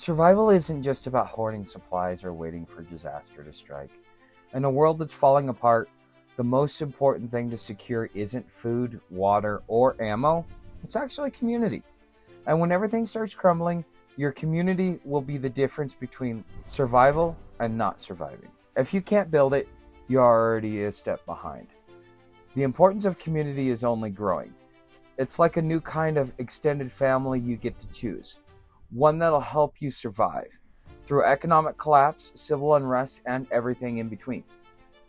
Survival isn't just about hoarding supplies or waiting for disaster to strike. In a world that's falling apart, the most important thing to secure isn't food, water, or ammo. It's actually community. And when everything starts crumbling, your community will be the difference between survival and not surviving. If you can't build it, you're already a step behind. The importance of community is only growing. It's like a new kind of extended family you get to choose. One that'll help you survive through economic collapse, civil unrest, and everything in between.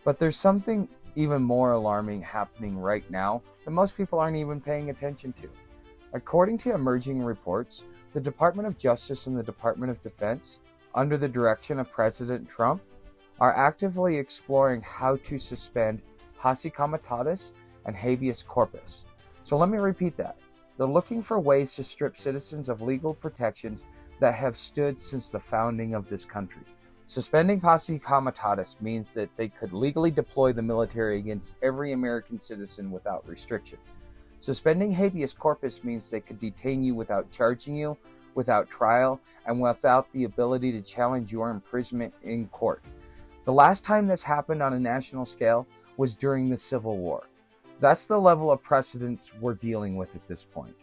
But there's something even more alarming happening right now that most people aren't even paying attention to. According to emerging reports, the Department of Justice and the Department of Defense, under the direction of President Trump, are actively exploring how to suspend Posse Comitatus and habeas corpus. So let me repeat that. They're looking for ways to strip citizens of legal protections that have stood since the founding of this country. Suspending Posse Comitatus means that they could legally deploy the military against every American citizen without restriction. Suspending habeas corpus means they could detain you without charging you, without trial, and without the ability to challenge your imprisonment in court. The last time this happened on a national scale was during the Civil War. That's the level of precedence we're dealing with at this point.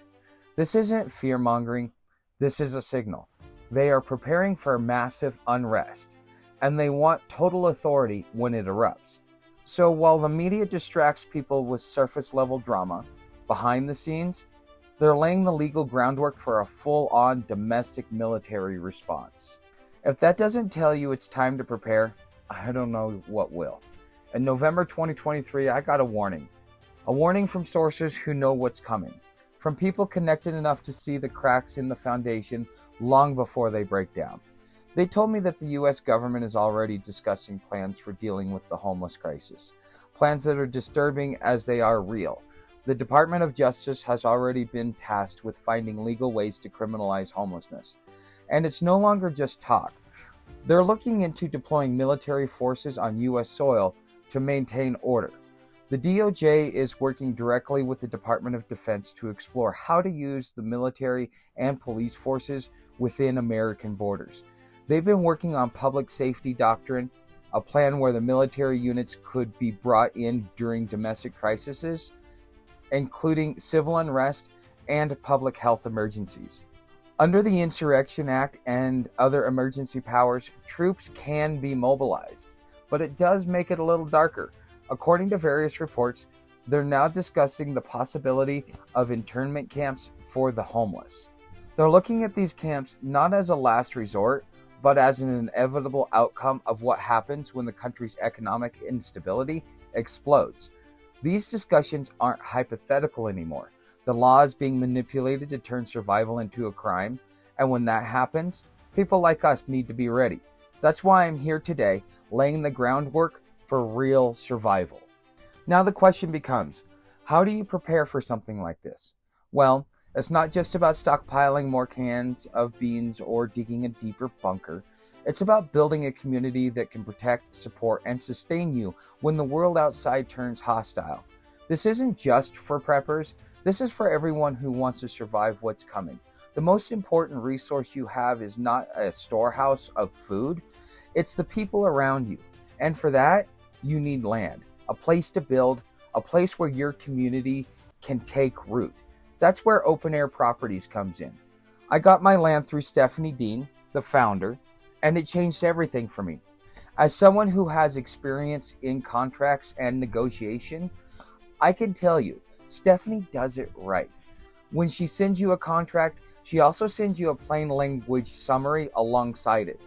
This isn't fear-mongering, this is a signal. They are preparing for massive unrest, and they want total authority when it erupts. So while the media distracts people with surface-level drama, behind the scenes, they're laying the legal groundwork for a full-on domestic military response. If that doesn't tell you it's time to prepare, I don't know what will. In November 2023, I got a warning. A warning from sources who know what's coming, from people connected enough to see the cracks in the foundation long before they break down. They told me that the US government is already discussing plans for dealing with the homeless crisis, plans that are disturbing as they are real. The Department of Justice has already been tasked with finding legal ways to criminalize homelessness. And it's no longer just talk. They're looking into deploying military forces on US soil to maintain order. The DOJ is working directly with the Department of Defense to explore how to use the military and police forces within American borders. They've been working on public safety doctrine, a plan where the military units could be brought in during domestic crises, including civil unrest and public health emergencies. Under the Insurrection Act and other emergency powers, troops can be mobilized, but it does make it a little darker. According to various reports, they're now discussing the possibility of internment camps for the homeless. They're looking at these camps not as a last resort, but as an inevitable outcome of what happens when the country's economic instability explodes. These discussions aren't hypothetical anymore. The law is being manipulated to turn survival into a crime, and when that happens, people like us need to be ready. That's why I'm here today, laying the groundwork for real survival. Now the question becomes, how do you prepare for something like this? Well, it's not just about stockpiling more cans of beans or digging a deeper bunker. It's about building a community that can protect, support, and sustain you when the world outside turns hostile. This isn't just for preppers. This is for everyone who wants to survive what's coming. The most important resource you have is not a storehouse of food. It's the people around you. And for that, you need land, a place to build, a place where your community can take root. That's where open air properties comes in. I got my land through Stephanie Dean, the founder, and it changed everything for me. As someone who has experience in contracts and negotiation, I can tell you, Stephanie does it right. When she sends you a contract, she also sends you a plain language summary alongside it.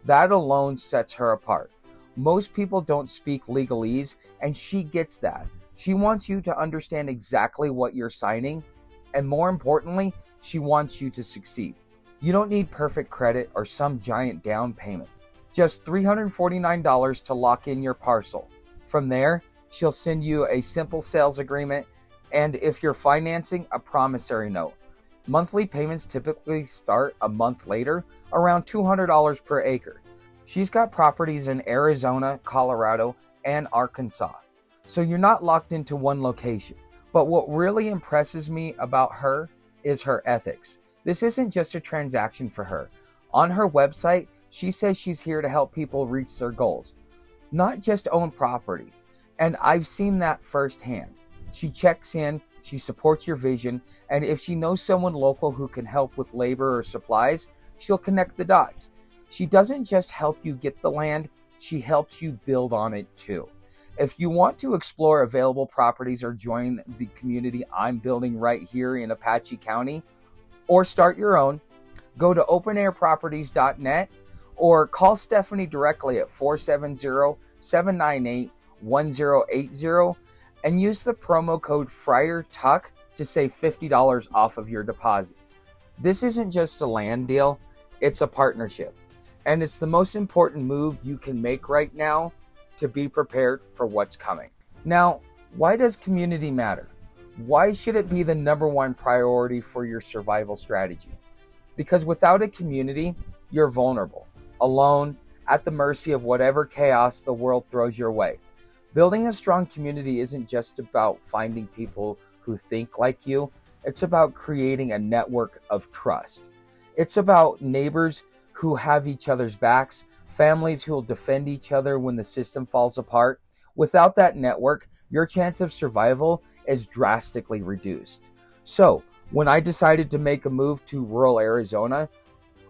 That alone sets her apart. Most people don't speak legalese, and she gets that. She wants you to understand exactly what you're signing, and more importantly, she wants you to succeed. You don't need perfect credit or some giant down payment. Just $349 to lock in your parcel. From there, she'll send you a simple sales agreement, and if you're financing, a promissory note. Monthly payments typically start a month later, around $200 per acre. She's got properties in Arizona, Colorado, and Arkansas. So you're not locked into one location. But what really impresses me about her is her ethics. This isn't just a transaction for her. On her website, she says she's here to help people reach their goals, not just own property. And I've seen that firsthand. She checks in, she supports your vision, and if she knows someone local who can help with labor or supplies, she'll connect the dots. She doesn't just help you get the land, she helps you build on it too. If you want to explore available properties or join the community I'm building right here in Apache County, or start your own, go to openairproperties.net or call Stephanie directly at 470-798-1080 and use the promo code FRIARTUCK to save $50 off of your deposit. This isn't just a land deal, it's a partnership. And it's the most important move you can make right now to be prepared for what's coming. Now, why does community matter? Why should it be the number one priority for your survival strategy? Because without a community, you're vulnerable, alone, at the mercy of whatever chaos the world throws your way. Building a strong community isn't just about finding people who think like you. It's about creating a network of trust. It's about neighbors who have each other's backs, families who will defend each other when the system falls apart. Without that network, your chance of survival is drastically reduced. So, when I decided to make a move to rural Arizona,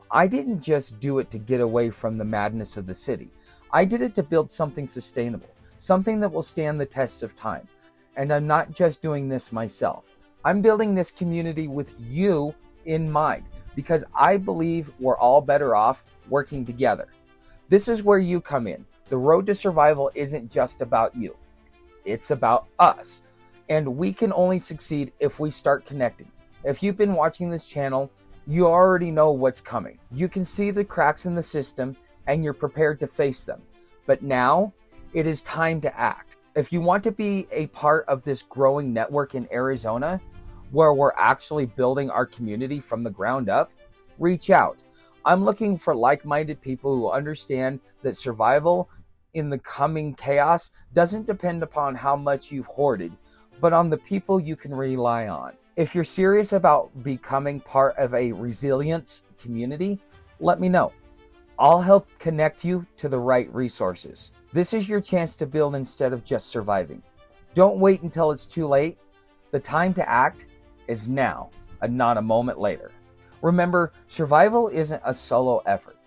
I didn't just do it to get away from the madness of the city. I did it to build something sustainable, something that will stand the test of time. And I'm not just doing this myself. I'm building this community with you in mind because I believe we're all better off working together. This is where you come in. The road to survival isn't just about you. It's about us. And we can only succeed if we start connecting. If you've been watching this channel, you already know what's coming. You can see the cracks in the system and you're prepared to face them. But now it is time to act. If you want to be a part of this growing network in Arizona, where we're actually building our community from the ground up, reach out. I'm looking for like-minded people who understand that survival in the coming chaos doesn't depend upon how much you've hoarded, but on the people you can rely on. If you're serious about becoming part of a resilience community, let me know. I'll help connect you to the right resources. This is your chance to build instead of just surviving. Don't wait until it's too late. The time to act is now and not a moment later. Remember, survival isn't a solo effort.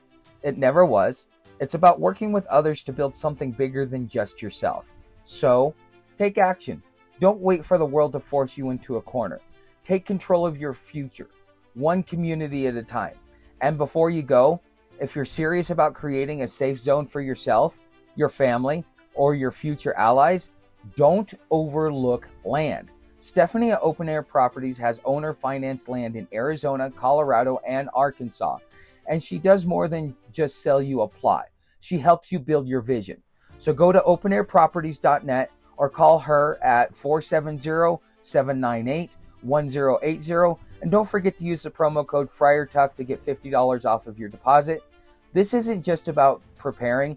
It never was. It's about working with others to build something bigger than just yourself. So, take action. Don't wait for the world to force you into a corner. Take control of your future, one community at a time. And before you go, if you're serious about creating a safe zone for yourself, your family, or your future allies, don't overlook land. Stephanie at Open Air Properties has owner-financed land in Arizona, Colorado, and Arkansas. And she does more than just sell you a plot. She helps you build your vision. So go to openairproperties.net or call her at 470-798-1080. And don't forget to use the promo code FRIARTUCK to get $50 off of your deposit. This isn't just about preparing.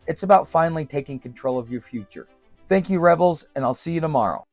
It's about finally taking control of your future. Thank you, Rebels, and I'll see you tomorrow.